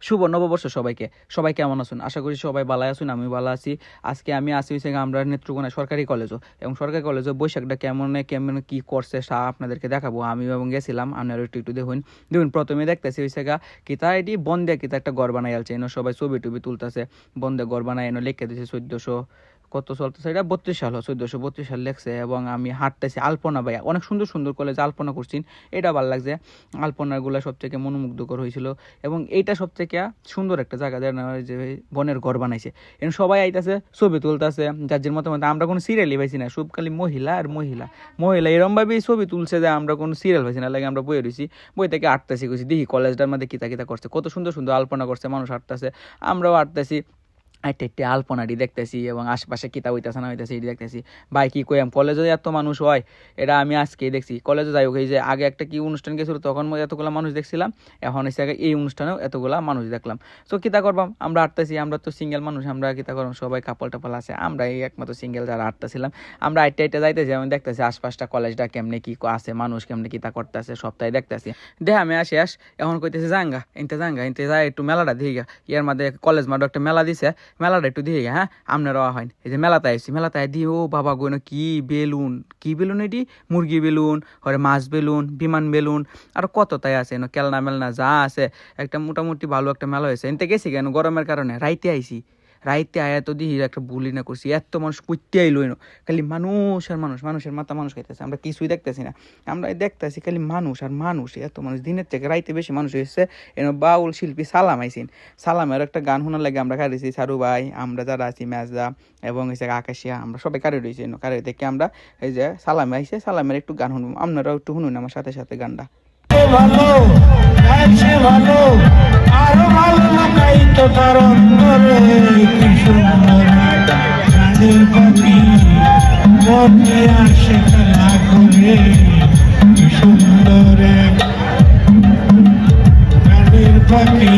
শুভ নববর্ষ সবাইকে। সবাই কেমন আছেন? আশা করি সবাই ভালো আছেন, আমি ভালো আছি। আজকে আমি আসি হচ্ছে আমরা নেত্রকোনা সরকারি কলেজও, এবং সরকারি কলেজে বৈশাখটা কেমন কেমন কি করছে আপনাদেরকে দেখাবো। আমি এবং গেছিলাম, আপনারা একটু একটু দেখুন। প্রথমে দেখতেছি হয়েছে কিতা এটি বন্ধে কিতা একটা ঘর বানাই আলছে, এনে সবাই ছবি টবি তুলতেছে। বন্ধে ঘর বানাই এনে লিখে দিয়েছে 1400 কত চলতেছে, এটা 32 সাল, 1432 সাল লেখছে। এবং আমি হাঁটতেছি আলপনা, ভাই অনেক সুন্দর সুন্দর কলেজে আলপনা করছি, এটা ভালো লাগছে। আলপনাগুলো সব থেকে মনোমুগ্ধকর হয়েছিল। এবং এইটা সব থেকে সুন্দর একটা জায়গা, যে বনের ঘর বানাইছে। এবং সবাই আইতাছে, ছবি তুলতেছে যার মতো মতো। আমরা কোনো সিরিয়ালই পাইছি না, সব খালি মহিলা আর মহিলা মহিলা এরমভাবেই ছবি তুলছে যে আমরা কোনো সিরিয়াল পাইছি না। লাগে আমরা বই রয়েছি, বই থেকে আটতেছি কইছি দেখি কলেজটার মধ্যে কিতা কিতা করছে, কত সুন্দর সুন্দর আলপনা করছে, মানুষ আটতেছে, আমরাও আটতেছি। একটা আলপনাটি দেখতেছি এবং আশেপাশে কিতা হইতেছে না হইতেছে এটি দেখতেছি। ভাই কি কইম, কলেজে এত মানুষ হয় এটা আমি আজকেই দেখছি। কলেজে যাই হোক, এই যে আগে একটা কি অনুষ্ঠান গেছিল তখন এতগুলো মানুষ দেখছিলাম, এখন এসে এই অনুষ্ঠানেও এতগুলা মানুষ দেখলাম। সো কিতা করবাম, আমরা আটতেছি, আমরা তো সিঙ্গেল মানুষ, আমরা কিতা করবাম, সবাই কাপল টাপল আছে, আমরা এই একমাত্র সিঙ্গেল যারা আটতেছিলাম। আমরা আইটা যাইতেছি, আমি দেখতেছি আশপাশটা কলেজটা কেমনে কি আছে, মানুষ কেমনে কিতা করতেছে সবটাই দেখতেছি। আমি শেষ এখন কইতেছি জাঙ্গা ইনতে যাই একটু মেলাটা দিয়ে ইয়ার মধ্যে কলেজ মাঠে একটা মেলা দিছে, মেলাটা একটু দিয়ে হ্যাঁ আপনারা হয়। এই যে মেলাতে আসছি, মেলাতে দিয়ে ও বাবা গো কি বেলুন এটি, মুরগি বেলুন, হরে মাছ বেলুন, বিমান বেলুন, আর কত তাই আছে খেলনা মেলনা যা আছে। একটা মোটামুটি ভালো একটা মেলা হয়েছে। এনতে গেছি কেন, গরমের কারণে রাইতে আইছি। রাইতে আয়া তো দিহি একটা বুলি না করছি, এত মানুষ কইতে আইলো এনো, খালি মানুষ আর মানুষ, মানুষের মাথা মানুষ খাইতেছে, আমরা কিছুই দেখতেছি না। আমরা দেখতেছি খালি মানুষ আর মানুষ, এত মানুষ। দিনের থেকে রাইতে বেশি মানুষ হয়েছে। এনো বাউল শিল্পী সালাম আইসিন, সালামের একটা গান শোনার লাগে আমরা কারিয়েছি, সারু ভাই, আমরা যারা আছি মেজদা এবং হয়েছে আকাশিয়া, আমরা সবাই কারি রয়েছি। কারি দেখে আমরা এই যে সালামে আইসে, সালামের একটু গান শুনবো, আপনারাও একটু শুনুন আমার সাথে সাথে গানটা। ভালো ভালো আরো ভালো লাগাই তো তার অন্তরে, কি সুন্দর গানের পাখি মনে আসে খেলা করে, কি সুন্দর গানের পাখি